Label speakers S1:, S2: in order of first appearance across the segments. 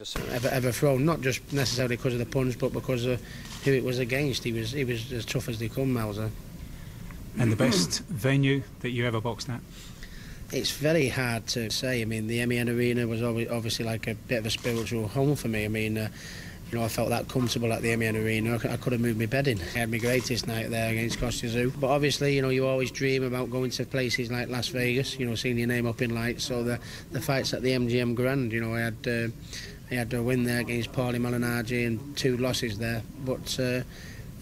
S1: ever thrown, not just necessarily because of the punch, but because of who it was against. He was as tough as they come, Mauser.
S2: And the best venue that you ever boxed at?
S1: It's very hard to say. I mean, the MEN Arena was obviously like a bit of a spiritual home for me. I mean, I felt that comfortable at the MEN Arena. I could have moved my bed in. I had my greatest night there against Costello. But obviously, you always dream about going to places like Las Vegas, seeing your name up in lights. So the fights at the MGM Grand, I had a win there against Paulie Malignaggi and 2 losses there. But the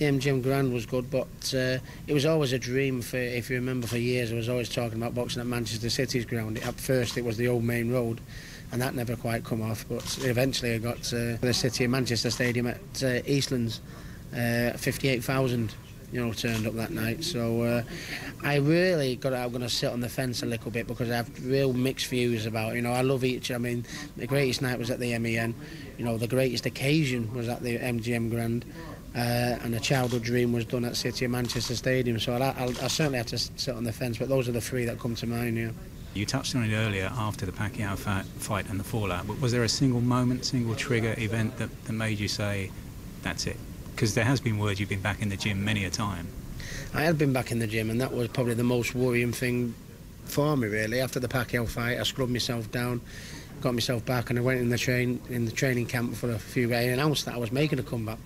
S1: MGM Grand was good, but it was always a dream. If you remember, for years I was always talking about boxing at Manchester City's ground. At first it was the old main road, and that never quite come off, but eventually I got the City of Manchester Stadium at Eastlands. 58,000 turned up that night, so I really I'm going to sit on the fence a little bit, because I have real mixed views about I love each. I mean, the greatest night was at the MEN, the greatest occasion was at the MGM Grand, and a childhood dream was done at City of Manchester Stadium, so I certainly have to sit on the fence, but those are the 3 that come to mind.
S2: You touched on it earlier after the Pacquiao fight and the fallout, but was there a single moment, single trigger event that made you say, that's it? Because there has been word you've been back in the gym many a time.
S1: I had been back in the gym, and that was probably the most worrying thing for me, really. After the Pacquiao fight, I scrubbed myself down, got myself back, and I went in the training camp for a few days. I announced that I was making a comeback,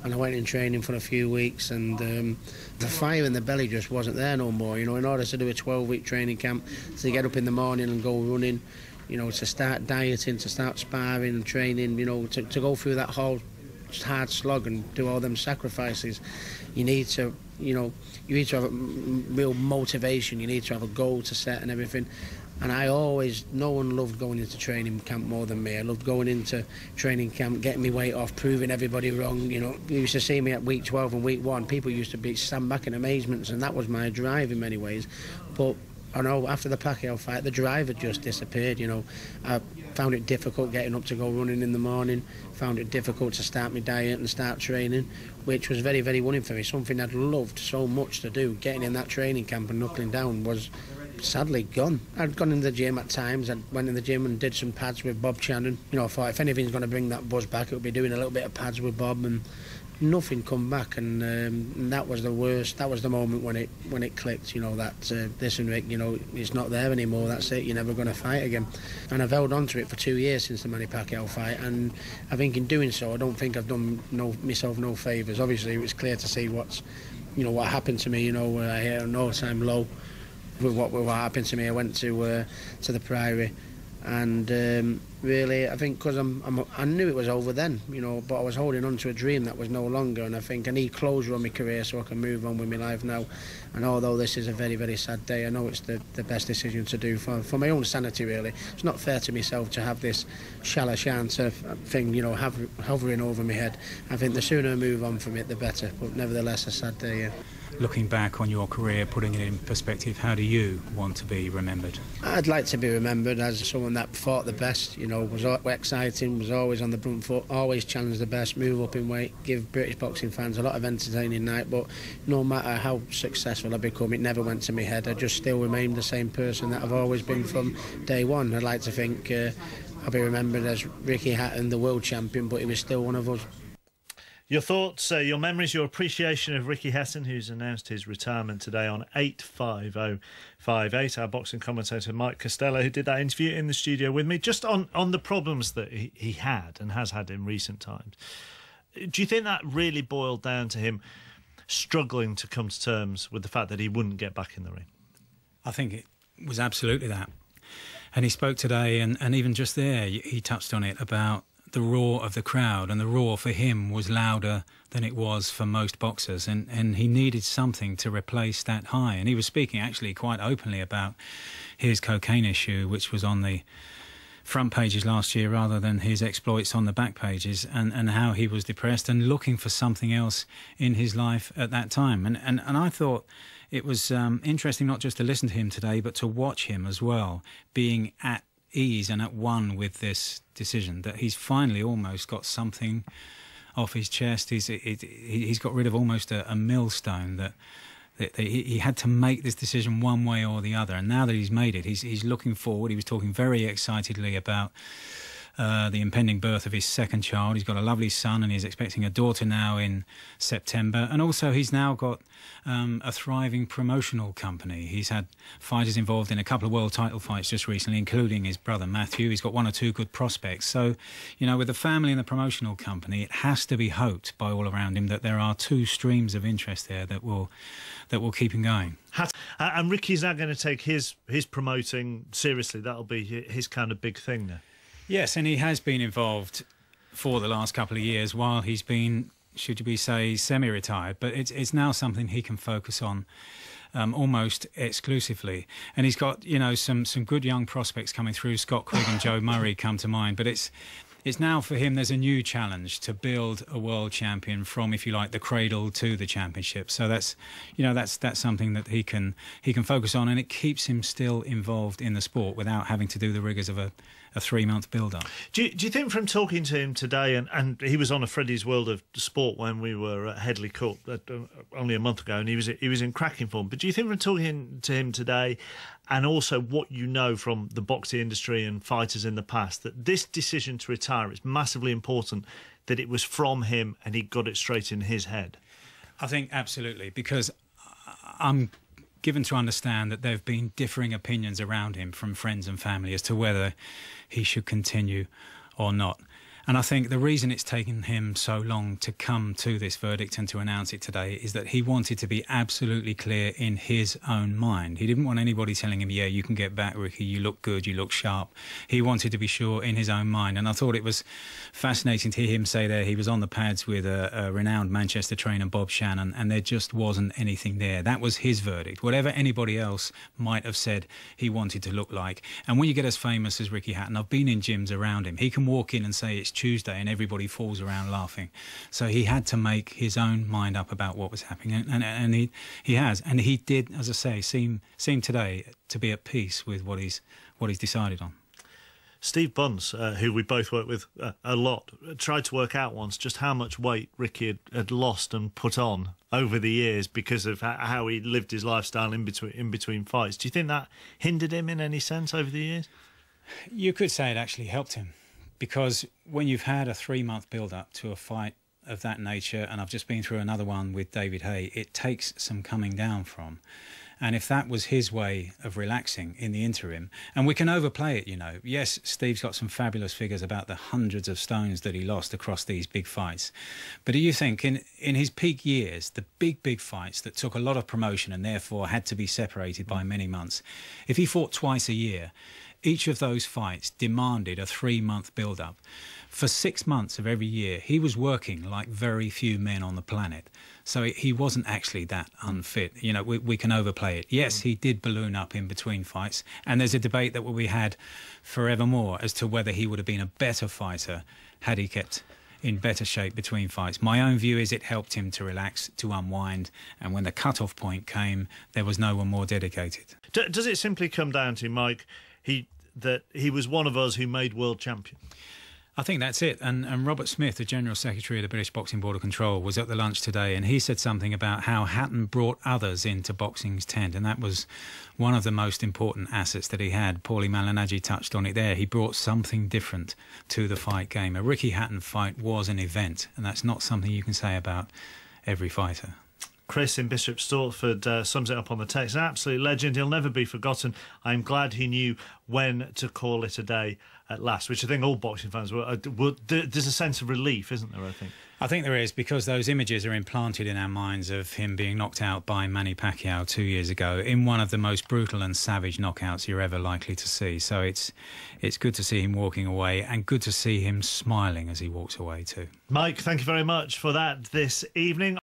S1: and I went in training for a few weeks, and the fire in the belly just wasn't there no more. In order to do a 12-week training camp, to get up in the morning and go running, to start dieting, to start sparring and training, to go through that whole hard slog and do all them sacrifices, you need to have a real motivation. You need to have a goal to set and everything. And no one loved going into training camp more than me. I loved going into training camp, getting my weight off, proving everybody wrong. You used to see me at week 12 and week 1. People used to stand back in amazement, and that was my drive in many ways. But I know after the Pacquiao fight, the drive had just disappeared. I found it difficult getting up to go running in the morning, found it difficult to start my diet and start training, which was very, very winning for me. Something I'd loved so much to do, getting in that training camp and knuckling down, was sadly gone. I'd gone in the gym at times. I went in the gym and did some pads with Bob Channon. I thought if anything's going to bring that buzz back, it would be doing a little bit of pads with Bob, and nothing come back, and that was the worst. That was the moment when it clicked, that this and Rick, it's not there anymore. That's it. You're never going to fight again. And I've held on to it for 2 years since the Manny Pacquiao fight, and I think in doing so, I don't think I've done myself no favours. Obviously, it was clear to see what happened to me. I hit an all-time low with what happened to me. I went to the Priory, and really, I think because I knew it was over then, but I was holding on to a dream that was no longer, and I think I need closure on my career so I can move on with my life now. And although this is a very, very sad day, I know it's the best decision to do for my own sanity, really. It's not fair to myself to have this shallow chance thing, hovering over my head. I think the sooner I move on from it, the better, but nevertheless, a sad day, yeah.
S2: Looking back on your career, putting it in perspective, how do you want to be remembered?
S1: I'd like to be remembered as someone that fought the best, was exciting, was always on the front foot, always challenged the best, move up in weight, give British boxing fans a lot of entertaining night. But no matter how successful I become, it never went to my head. I just still remained the same person that I've always been from day one. I'd like to think I'll be remembered as Ricky Hatton, the world champion, but he was still one of us.
S3: Your thoughts, your memories, your appreciation of Ricky Hatton, who's announced his retirement today on 85058. Our boxing commentator Mike Costello, who did that interview in the studio with me, just on the problems that he had and has had in recent times. Do you think that really boiled down to him struggling to come to terms with the fact that he wouldn't get back in the ring?
S2: I think it was absolutely that. And he spoke today, and even just there, he touched on it, about the roar of the crowd, and the roar for him was louder than it was for most boxers, and he needed something to replace that high. And he was speaking actually quite openly about his cocaine issue, which was on the front pages last year rather than his exploits on the back pages, and how he was depressed and looking for something else in his life at that time. And I thought it was interesting not just to listen to him today, but to watch him as well, being at ease and at one with this decision, that he's finally almost got something off his chest. He's got rid of almost a millstone that he had to make this decision one way or the other, and now that he's made it, he's looking forward. He was talking very excitedly about the impending birth of his second child. He's got a lovely son and he's expecting a daughter now in September. And also he's now got a thriving promotional company. He's had fighters involved in a couple of world title fights just recently, including his brother Matthew. He's got one or two good prospects. So, you know, with the family and the promotional company, it has to be hoped by all around him that there are two streams of interest there that will keep him going.
S3: And Ricky's now going to take his promoting seriously. That'll be his kind of big thing now.
S2: Yes, and he has been involved for the last couple of years while he's been, should we say, semi-retired. But it's now something he can focus on almost exclusively. And he's got, you know, some good young prospects coming through. Scott Quigg and Joe Murray come to mind. But it's now for him, there's a new challenge to build a world champion from, if you like, the cradle to the championship. So that's, you know, that's something that he can focus on, and it keeps him still involved in the sport without having to do the rigours of a 3-month build-up. Do
S3: you think, from talking to him today, and he was on a Freddie's World of Sport when we were at Headley Court only a month ago, and he was in cracking form, but do you think, from talking to him today, and also what you know from the boxing industry and fighters in the past, that this decision to retire is massively important, that it was from him and he got it straight in his head?
S2: I think absolutely, because I'm given to understand that there have been differing opinions around him from friends and family as to whether he should continue or not. And I think the reason it's taken him so long to come to this verdict and to announce it today is that he wanted to be absolutely clear in his own mind. He didn't want anybody telling him, yeah, you can get back, Ricky, you look good, you look sharp. He wanted to be sure in his own mind. And I thought it was fascinating to hear him say there he was on the pads with a renowned Manchester trainer, Bob Shannon, and there just wasn't anything there. That was his verdict. Whatever anybody else might have said he wanted to look like. And when you get as famous as Ricky Hatton, I've been in gyms around him, he can walk in and say it's Tuesday and everybody falls around laughing. So he had to make his own mind up about what was happening, and he has, and he did, as I say, seem today to be at peace with what he's decided on.
S3: Steve Bunce, who we both work with a lot, tried to work out once just how much weight Ricky had lost and put on over the years because of how he lived his lifestyle in between fights. Do you think that hindered him in any sense over the years?
S2: You could say it actually helped him, because when you've had a 3-month build-up to a fight of that nature, and I've just been through another one with David Hay, it takes some coming down from. And if that was his way of relaxing in the interim, and we can overplay it, you know. Yes, Steve's got some fabulous figures about the hundreds of stones that he lost across these big fights. But do you think in his peak years, the big fights that took a lot of promotion and therefore had to be separated by many months, if he fought twice a year, each of those fights demanded a 3-month build-up. For 6 months of every year, he was working like very few men on the planet. So he wasn't actually that unfit. You know, we can overplay it. Yes, he did balloon up in between fights, and there's a debate that will be had forevermore as to whether he would have been a better fighter had he kept in better shape between fights. My own view is it helped him to relax, to unwind, and when the cut-off point came, there was no one more dedicated.
S3: Does it simply come down to, Mike, that he was one of us who made world champion?
S2: I think that's it. And Robert Smith, the General Secretary of the British Boxing Board of Control, was at the lunch today, and he said something about how Hatton brought others into boxing's tent, and that was one of the most important assets that he had. Paulie Malignaggi touched on it there. He brought something different to the fight game. A Ricky Hatton fight was an event, and that's not something you can say about every fighter.
S3: Chris in Bishop Stortford sums it up on the text. An absolute legend. He'll never be forgotten. I'm glad he knew when to call it a day at last, which I think all boxing fans will. There's a sense of relief, isn't there, I think
S2: there is, because those images are implanted in our minds of him being knocked out by Manny Pacquiao 2 years ago in one of the most brutal and savage knockouts you're ever likely to see. So it's good to see him walking away, and good to see him smiling as he walks away too.
S3: Mike, thank you very much for that this evening.